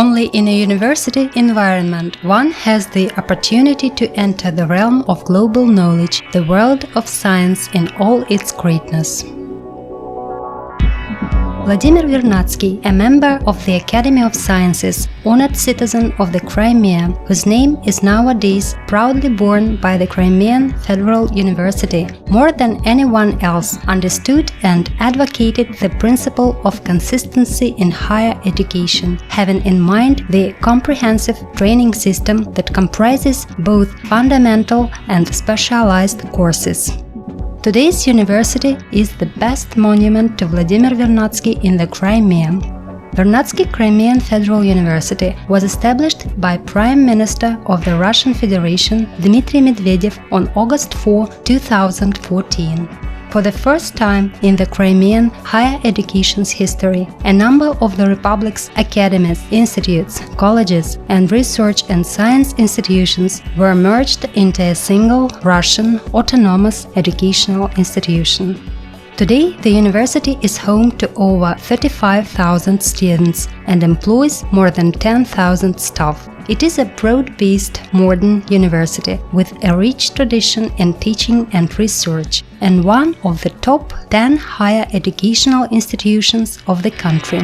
Only in a university environment one has the opportunity to enter the realm of global knowledge, the world of science in all its greatness. Vladimir Vernadsky, a member of the Academy of Sciences, honored citizen of the Crimea, whose name is nowadays proudly borne by the Crimean Federal University, more than anyone else understood and advocated the principle of consistency in higher education, having in mind the comprehensive training system that comprises both fundamental and specialized courses. Today's university is the best monument to Vladimir Vernadsky in the Crimea. Vernadsky Crimean Federal University was established by Prime Minister of the Russian Federation Dmitry Medvedev on August 4, 2014. For the first time in the Crimean higher education's history, a number of the republic's academies, institutes, colleges, and research and science institutions were merged into a single Russian autonomous educational institution. Today, the university is home to over 35,000 students and employs more than 10,000 staff. It is a broad-based modern university with a rich tradition in teaching and research and one of the top 10 higher educational institutions of the country.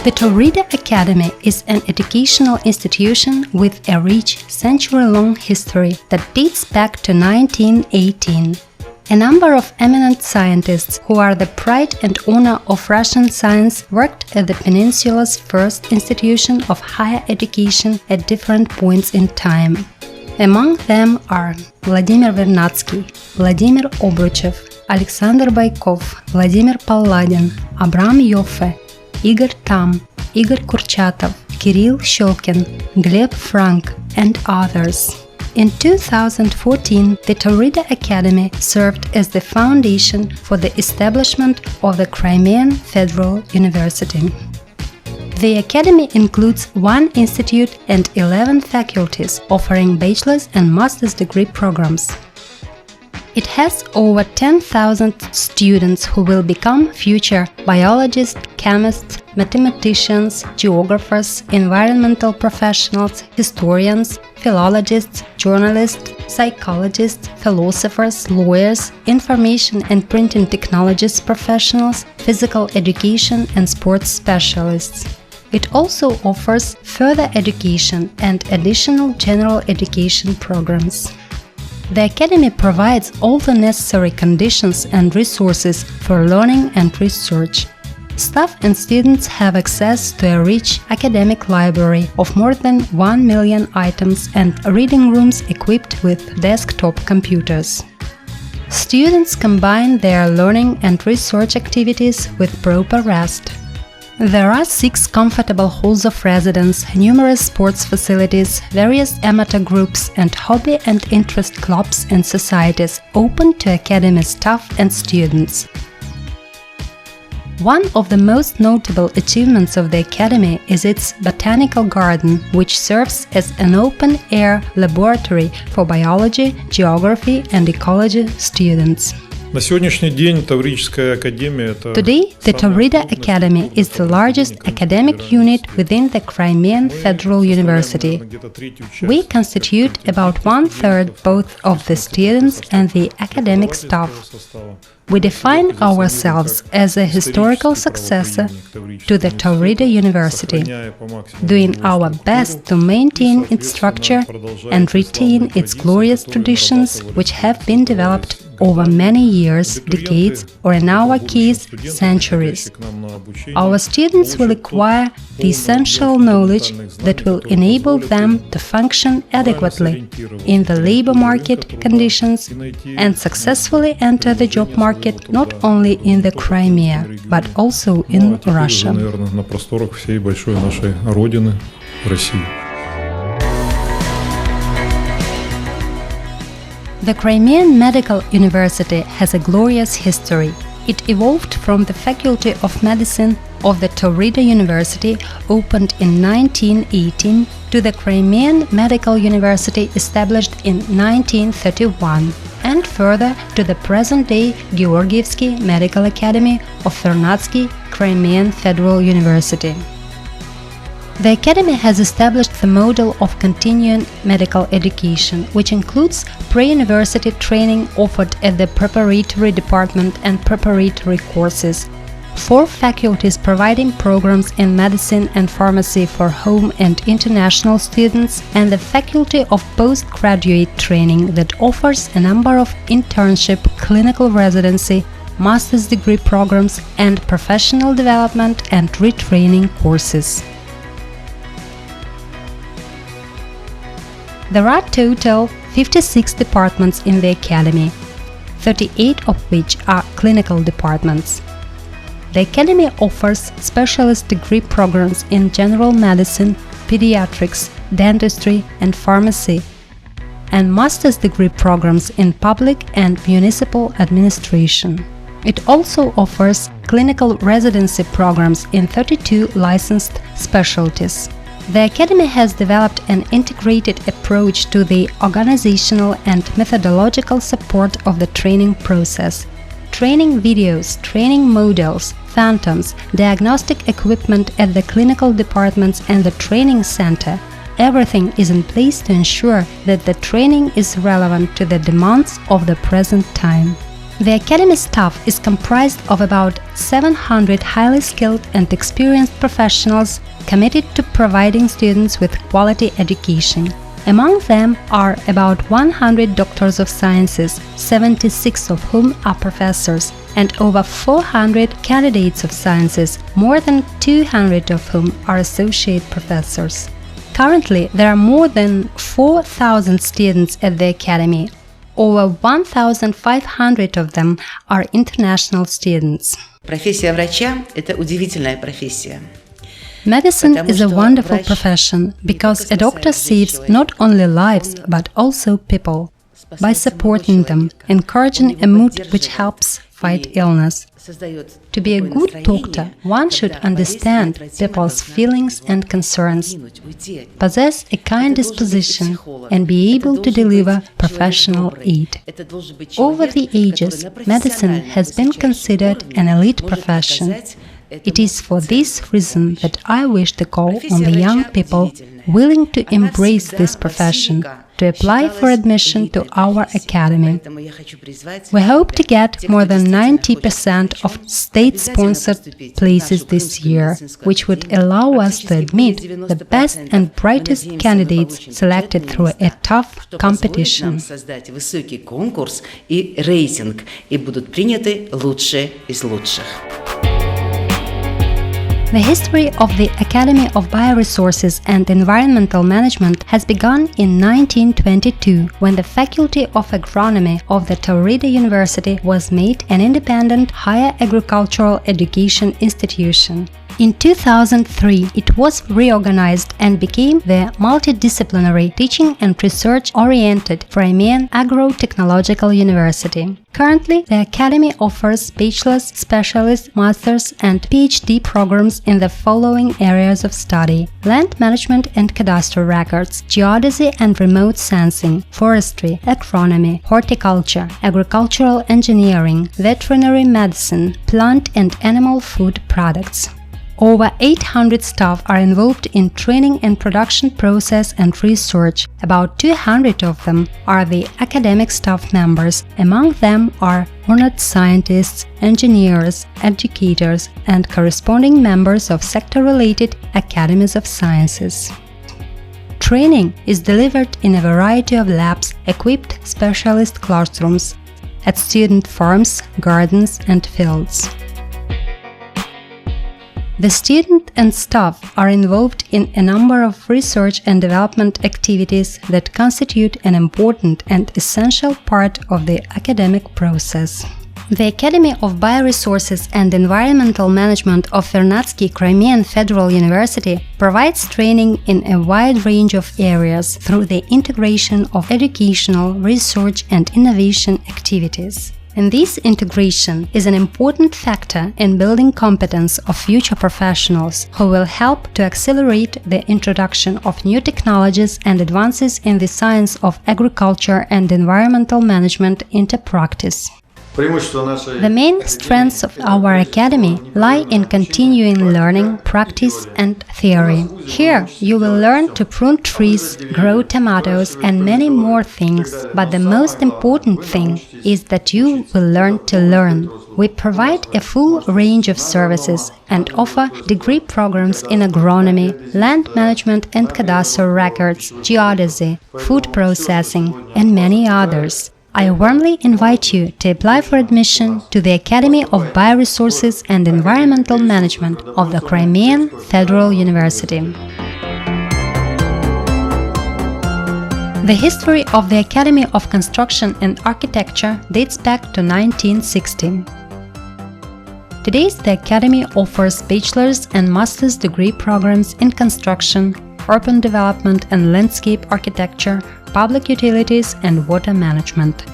The Taurida Academy is an educational institution with a rich century-long history that dates back to 1918. A number of eminent scientists who are the pride and honor of Russian science worked at the peninsula's first institution of higher education at different points in time. Among them are Vladimir Vernadsky, Vladimir Obruchev, Alexander Baikov, Vladimir Palladin, Abram Yoffe, Igor Tam, Igor Kurchatov, Kirill Shulkin, Gleb Frank, and others. In 2014, the Taurida Academy served as the foundation for the establishment of the Crimean Federal University. The academy includes 1 institute and 11 faculties, offering bachelor's and master's degree programs. It has over 10,000 students who will become future biologists, chemists, mathematicians, geographers, environmental professionals, historians, philologists, journalists, psychologists, philosophers, lawyers, information and printing technologies professionals, physical education and sports specialists. It also offers further education and additional general education programs. The Academy provides all the necessary conditions and resources for learning and research. Staff and students have access to a rich academic library of more than 1 million items and reading rooms equipped with desktop computers. Students combine their learning and research activities with proper rest. There are 6 comfortable halls of residence, numerous sports facilities, various amateur groups and hobby and interest clubs and societies open to academy staff and students. One of the most notable achievements of the Academy is its botanical garden, which serves as an open-air laboratory for biology, geography and ecology students. Today, the Taurida Academy is the largest academic unit within the Crimean Federal University. We constitute about 1/3 both of the students and the academic staff. We define ourselves as a historical successor to the Taurida University, doing our best to maintain its structure and retain its glorious traditions, which have been developed over many years, decades, or in our case, centuries. Our students will acquire the essential knowledge that will enable them to function adequately in the labor market conditions and successfully enter the job market not only in the Crimea, but also in Russia. The Crimean Medical University has a glorious history. It evolved from the Faculty of Medicine of the Taurida University, opened in 1918, to the Crimean Medical University, established in 1931, and further to the present-day Georgievsky Medical Academy of Vernadsky Crimean Federal University. The Academy has established the model of continuing medical education, which includes pre-university training offered at the preparatory department and preparatory courses, 4 faculties providing programs in medicine and pharmacy for home and international students, and the Faculty of Postgraduate Training that offers a number of internship, clinical residency, master's degree programs, and professional development and retraining courses. There are total 56 departments in the Academy, 38 of which are clinical departments. The Academy offers specialist degree programs in general medicine, pediatrics, dentistry, and pharmacy, and master's degree programs in public and municipal administration. It also offers clinical residency programs in 32 licensed specialties. The Academy has developed an integrated approach to the organizational and methodological support of the training process. Training videos, training models, phantoms, diagnostic equipment at the clinical departments and the training center. Everything is in place to ensure that the training is relevant to the demands of the present time. The Academy staff is comprised of about 700 highly skilled and experienced professionals committed to providing students with quality education. Among them are about 100 doctors of sciences, 76 of whom are professors, and over 400 candidates of sciences, more than 200 of whom are associate professors. Currently, there are more than 4,000 students at the Academy. Over 1,500 of them are international students. Профессия врача – это удивительная профессия. Medicine is a wonderful profession because a doctor saves not only lives but also people by supporting them, encouraging a mood which helps fight illness. To be a good doctor, one should understand people's feelings and concerns, possess a kind disposition, and be able to deliver professional aid. Over the ages, medicine has been considered an elite profession. It is for this reason that I wish to call on the young people willing to embrace this profession to apply for admission to our Academy. We hope to get more than 90% of state-sponsored places this year, which would allow us to admit the best and brightest candidates selected through a tough competition. The history of the Academy of Bioresources and Environmental Management has begun in 1922, when the Faculty of Agronomy of the Taurida University was made an independent higher agricultural education institution. In 2003, it was reorganized and became the multidisciplinary teaching and research-oriented Crimean Agro-Technological University. Currently, the Academy offers bachelor's, specialist, master's and PhD programs in the following areas of study: land management and cadastral records, geodesy and remote sensing, forestry, agronomy, horticulture, agricultural engineering, veterinary medicine, plant and animal food products. Over 800 staff are involved in training and production process and research. About 200 of them are the academic staff members. Among them are honored scientists, engineers, educators, and corresponding members of sector-related academies of sciences. Training is delivered in a variety of labs, equipped specialist classrooms, at student farms, gardens, and fields. The student and staff are involved in a number of research and development activities that constitute an important and essential part of the academic process. The Academy of Bioresources and Environmental Management of Vernadsky Crimean Federal University provides training in a wide range of areas through the integration of educational, research and innovation activities. And this integration is an important factor in building competence of future professionals who will help to accelerate the introduction of new technologies and advances in the science of agriculture and environmental management into practice. The main strengths of our academy lie in continuing learning, practice and theory. Here you will learn to prune trees, grow tomatoes and many more things, but the most important thing is that you will learn to learn. We provide a full range of services and offer degree programs in agronomy, land management and cadastral records, geodesy, food processing and many others. I warmly invite you to apply for admission to the Academy of Bioresources and Environmental Management of the Crimean Federal University. The history of the Academy of Construction and Architecture dates back to 1960. Today, the Academy offers bachelor's and master's degree programs in construction, urban development and landscape architecture, public utilities and water management.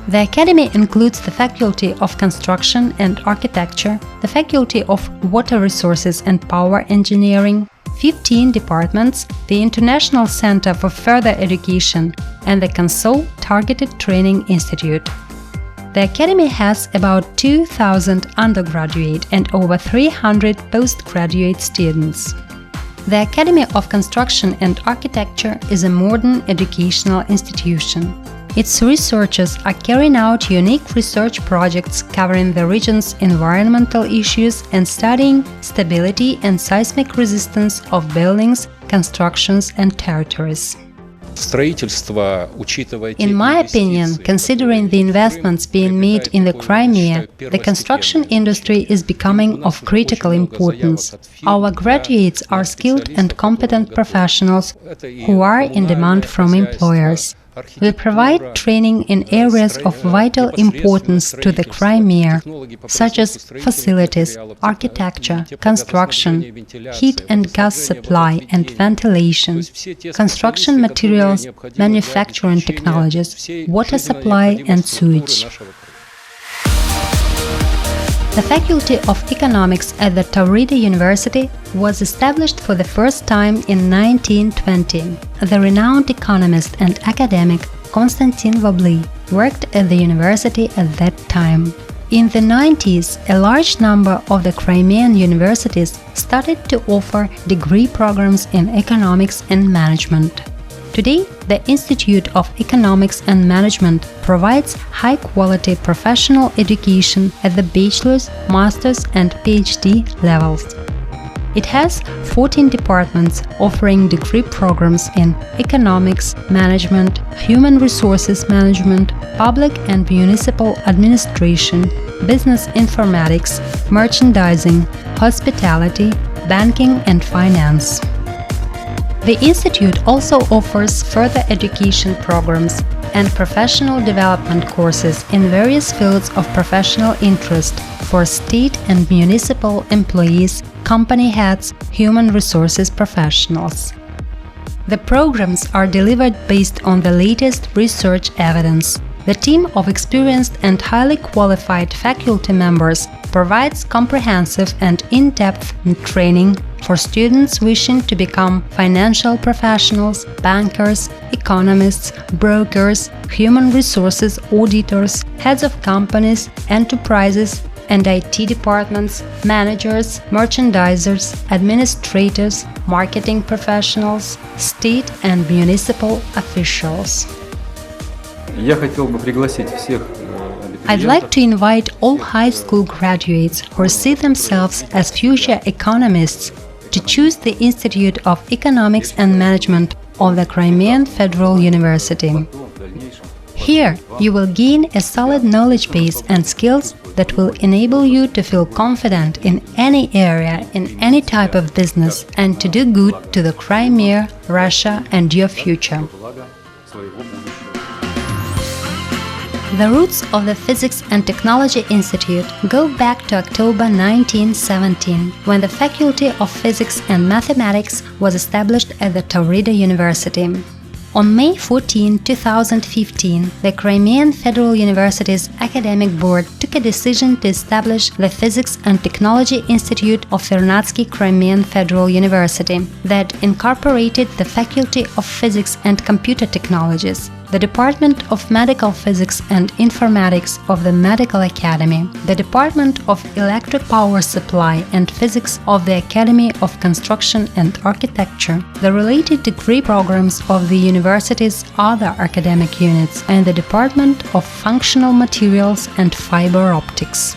The Academy includes the Faculty of Construction and Architecture, the Faculty of Water Resources and Power Engineering, 15 departments, the International Center for Further Education, and the CONSOL Targeted Training Institute. The Academy has about 2,000 undergraduate and over 300 postgraduate students. The Academy of Construction and Architecture is a modern educational institution. Its researchers are carrying out unique research projects covering the region's environmental issues and studying stability and seismic resistance of buildings, constructions and territories. In my opinion, considering the investments being made in the Crimea, the construction industry is becoming of critical importance. Our graduates are skilled and competent professionals who are in demand from employers. We provide training in areas of vital importance to the Crimea, such as facilities, architecture, construction, heat and gas supply and ventilation, construction materials, manufacturing technologies, water supply and sewage. The Faculty of Economics at the Taurida University was established for the first time in 1920. The renowned economist and academic Konstantin Vobly worked at the university at that time. In the 90s, a large number of the Crimean universities started to offer degree programs in economics and management. Today, the Institute of Economics and Management provides high-quality professional education at the bachelor's, master's and PhD levels. It has 14 departments offering degree programs in economics, management, human resources management, public and municipal administration, business informatics, merchandising, hospitality, banking and finance. The Institute also offers further education programs and professional development courses in various fields of professional interest for state and municipal employees, company heads, human resources professionals. The programs are delivered based on the latest research evidence. The team of experienced and highly qualified faculty members provides comprehensive and in-depth training for students wishing to become financial professionals, bankers, economists, brokers, human resources auditors, heads of companies, enterprises and IT departments, managers, merchandisers, administrators, marketing professionals, state and municipal officials. I'd like to invite all high school graduates who see themselves as future economists to choose the Institute of Economics and Management of the Crimean Federal University. Here, you will gain a solid knowledge base and skills that will enable you to feel confident in any area, in any type of business, and to do good to the Crimea, Russia, and your future. The roots of the Physics and Technology Institute go back to October 1917, when the Faculty of Physics and Mathematics was established at the Taurida University. On May 14, 2015, the Crimean Federal University's Academic Board took a decision to establish the Physics and Technology Institute of Vernadsky Crimean Federal University that incorporated the Faculty of Physics and Computer Technologies, the Department of Medical Physics and Informatics of the Medical Academy, the Department of Electric Power Supply and Physics of the Academy of Construction and Architecture, the related degree programs of the university's other academic units, and the Department of Functional Materials and Fiber Optics.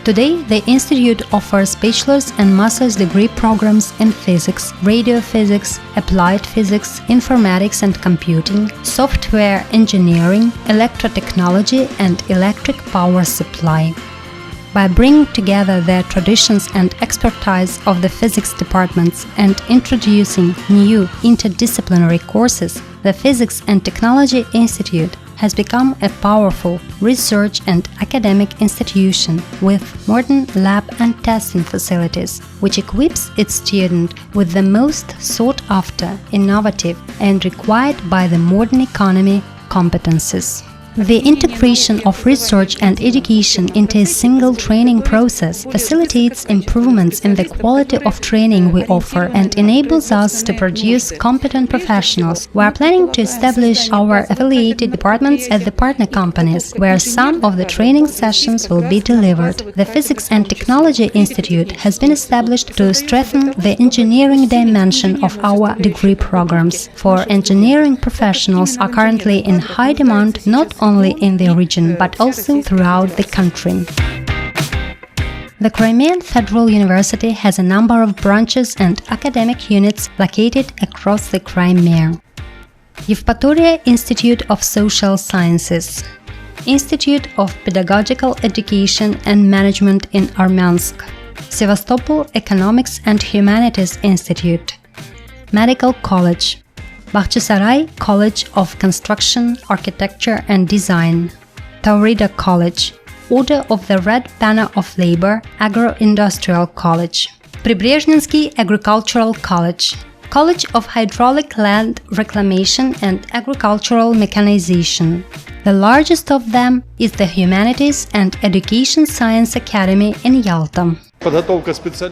Today, the Institute offers bachelor's and master's degree programs in physics, radiophysics, applied physics, informatics and computing, software engineering, electrotechnology, and electric power supply. By bringing together the traditions and expertise of the physics departments and introducing new interdisciplinary courses, the Physics and Technology Institute has become a powerful research and academic institution with modern lab and testing facilities, which equips its students with the most sought-after, innovative and required by the modern economy competences. The integration of research and education into a single training process facilitates improvements in the quality of training we offer and enables us to produce competent professionals. We are planning to establish our affiliated departments at the partner companies, where some of the training sessions will be delivered. The Physics and Technology Institute has been established to strengthen the engineering dimension of our degree programs. For engineering professionals are currently in high demand not only in the region but also throughout the country. The Crimean Federal University has a number of branches and academic units located across the Crimea. Yevpatoria Institute of Social Sciences, Institute of Pedagogical Education and Management in Armyansk, Sevastopol Economics and Humanities Institute, Medical College, Bakhchisarai College of Construction, Architecture and Design, Taurida College, Order of the Red Banner of Labor, Agro-Industrial College, Pribrežnensky Agricultural College, College of Hydraulic Land Reclamation and Agricultural Mechanization. The largest of them is the Humanities and Education Science Academy in Yalta.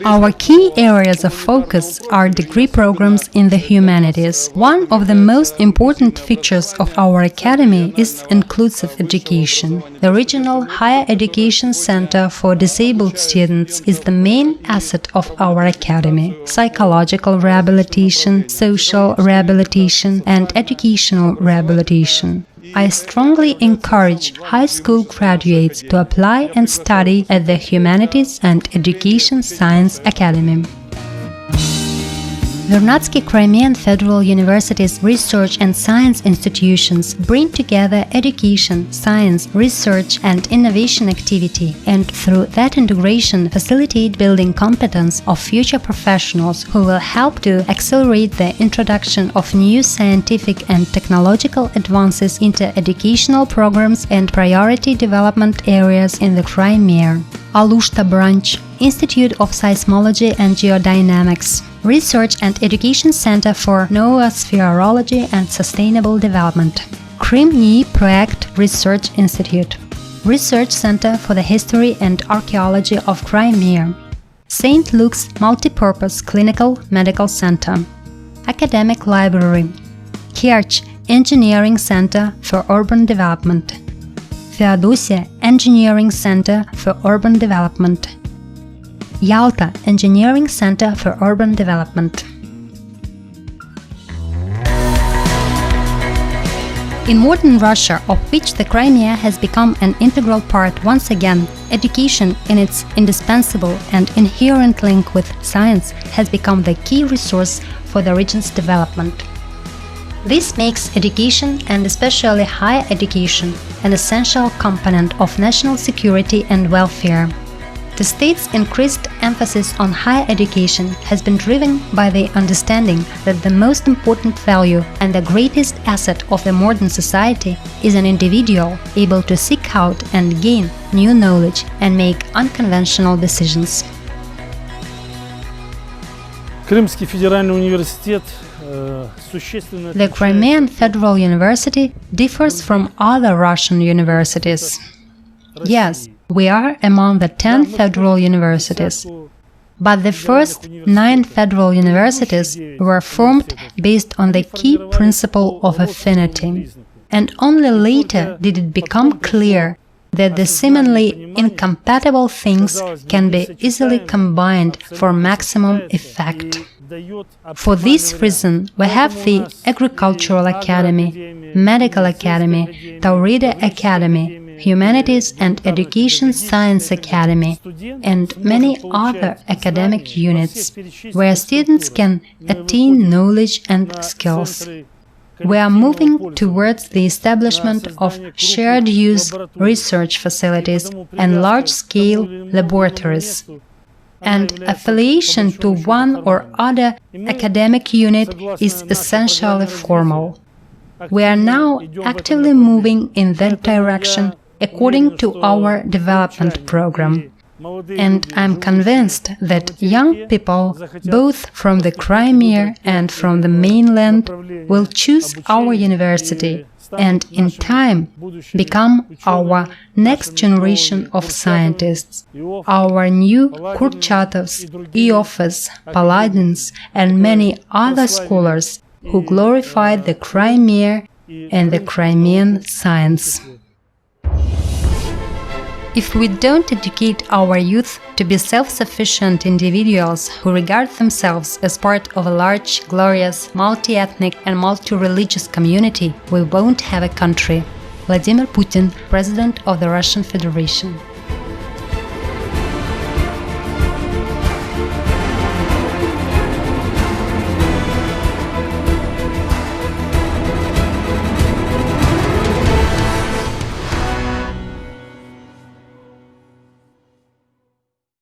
Our key areas of focus are degree programs in the humanities. One of the most important features of our academy is inclusive education. The Regional Higher Education Center for Disabled Students is the main asset of our academy. Psychological rehabilitation, social rehabilitation, and educational rehabilitation. I strongly encourage high school graduates to apply and study at the Humanities and Education Science Academy. Vernadsky Crimean Federal University's research and science institutions bring together education, science, research and innovation activity, and through that integration facilitate building competence of future professionals who will help to accelerate the introduction of new scientific and technological advances into educational programs and priority development areas in the Crimea. Alushta Branch, Institute of Seismology and Geodynamics, Research and Education Center for Noospherology and Sustainable Development, Crimean Project Research Institute, Research Center for the History and Archaeology of Crimea, St. Luke's Multipurpose Clinical Medical Center, Academic Library, Kerch Engineering Center for Urban Development, Feodosia Engineering Center for Urban Development, Yalta Engineering Center for Urban Development. In modern Russia, of which the Crimea has become an integral part once again, education in its indispensable and inherent link with science has become the key resource for the region's development. This makes education, and especially higher education, an essential component of national security and welfare. The state's increased emphasis on higher education has been driven by the understanding that the most important value and the greatest asset of a modern society is an individual able to seek out and gain new knowledge and make unconventional decisions. The Crimean Federal University differs from other Russian universities. Yes, we are among the 10 federal universities, but the first 9 federal universities were formed based on the key principle of affinity. And only later did it become clear that the seemingly incompatible things can be easily combined for maximum effect. For this reason, we have the Agricultural Academy, Medical Academy, Taurida Academy, Humanities and Education Science Academy, and many other academic units, where students can attain knowledge and skills. We are moving towards the establishment of shared-use research facilities and large-scale laboratories. And affiliation to one or other academic unit is essentially formal. We are now actively moving in that direction according to our development program. And I'm convinced that young people, both from the Crimea and from the mainland, will choose our university and, in time, become our next generation of scientists, our new Kurchatovs, Iofes, Paladins, and many other scholars who glorified the Crimea and the Crimean science. If we don't educate our youth to be self-sufficient individuals who regard themselves as part of a large, glorious, multi-ethnic and multi-religious community, we won't have a country. Vladimir Putin, President of the Russian Federation.